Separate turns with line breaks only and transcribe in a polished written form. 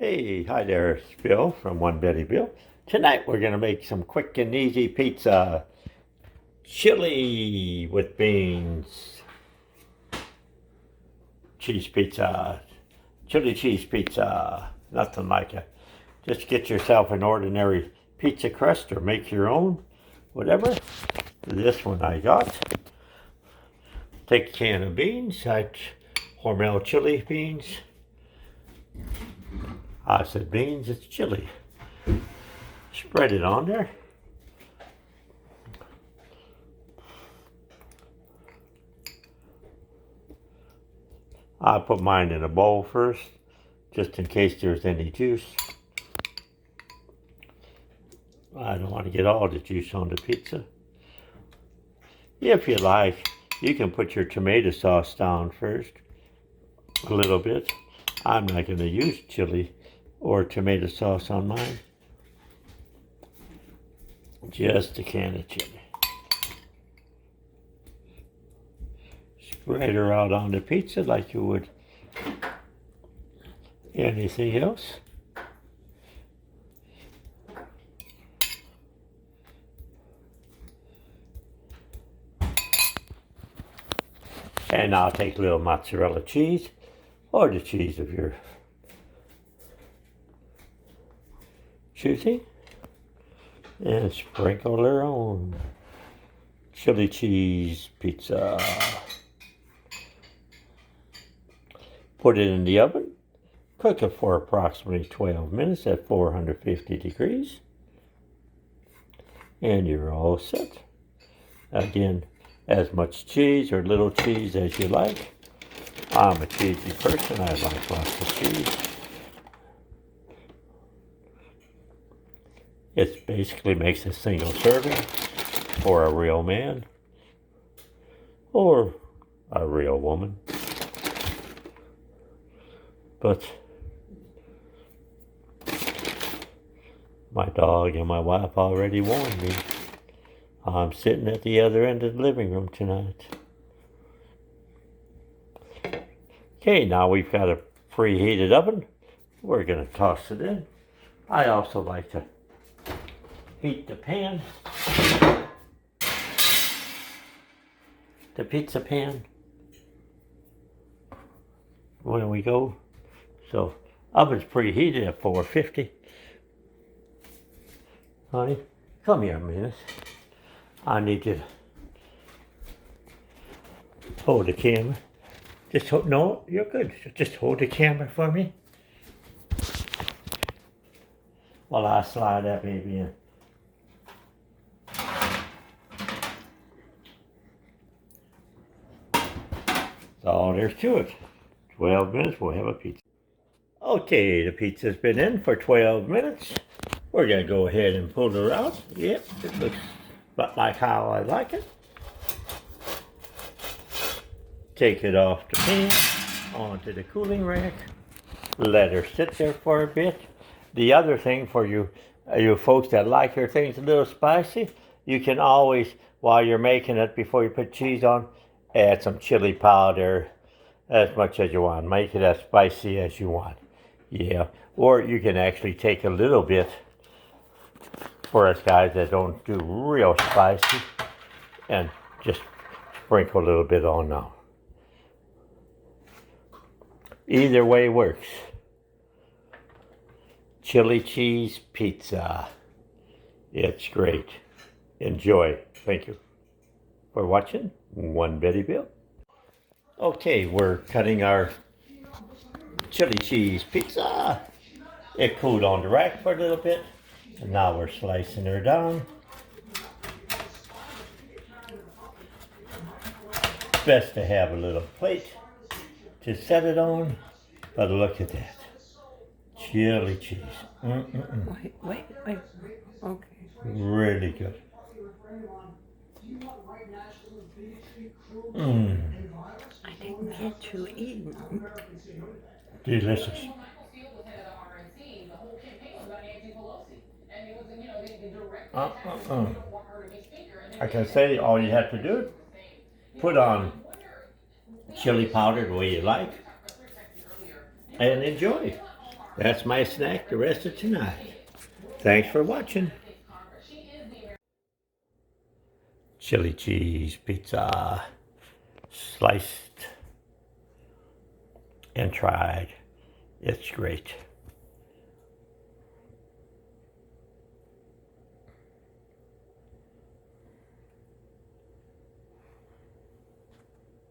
Hey, hi there, it's Bill from One Betty Bill. Tonight we're going to make some quick and easy pizza. Chili with beans. Cheese pizza. Chili cheese pizza. Nothing like it. Just get yourself an ordinary pizza crust or make your own. Whatever. This one I got. Take a can of beans. Hormel chili beans. I said beans, it's chili. Spread it on there. I put mine in a bowl first, just in case there's any juice. I don't want to get all the juice on the pizza. If you like, you can put your tomato sauce down first, a little bit. I'm not going to use chili or tomato sauce on mine. Just a can of chili. Spread her out on the pizza like you would anything else. And I'll take a little mozzarella cheese or the cheese of your choosing and sprinkle her on chili cheese pizza. Put it in the oven. Cook it for approximately 12 minutes at 450 degrees. And you're all set. Again, as much cheese or little cheese as you like. I'm a cheesy person. I like lots of cheese. It basically makes a single serving for a real man or a real woman. But my dog and my wife already warned me. I'm sitting at the other end of the living room tonight. Okay, now we've got a preheated oven. We're going to toss it in. I also like to heat the pan, the pizza pan, when we go. So, oven's preheated at 450. Honey, come here a minute. I need you to hold the camera. Just hold, no, you're good. Just hold the camera for me while I slide that baby in. That's all there's to it. 12 minutes, we'll have a pizza. Okay, the pizza's been in for 12 minutes. We're going to go ahead and pull her out. Yep, it looks about like how I like it. Take it off the pan, onto the cooling rack. Let her sit there for a bit. The other thing for you folks that like your things a little spicy, you can always, while you're making it, before you put cheese on, add some chili powder as much as you want. Make it as spicy as you want. Yeah, or you can actually take a little bit for us guys that don't do real spicy and just sprinkle a little bit on now. Either way works. Chili cheese pizza. It's great. Enjoy. Thank you for watching One Betty Bill. Okay, we're cutting our chili cheese pizza. It cooled on the rack for a little bit, and now we're slicing her down. Best to have a little plate to set it on, but look at that. Chili cheese.
Wait. Okay.
Really good.
I didn't get you eating them.
Delicious. Like I say, all you have to do, put on chili powder the way you like, and enjoy. That's my snack the rest of tonight. Thanks for watching. Chili cheese pizza, sliced and tried. It's great.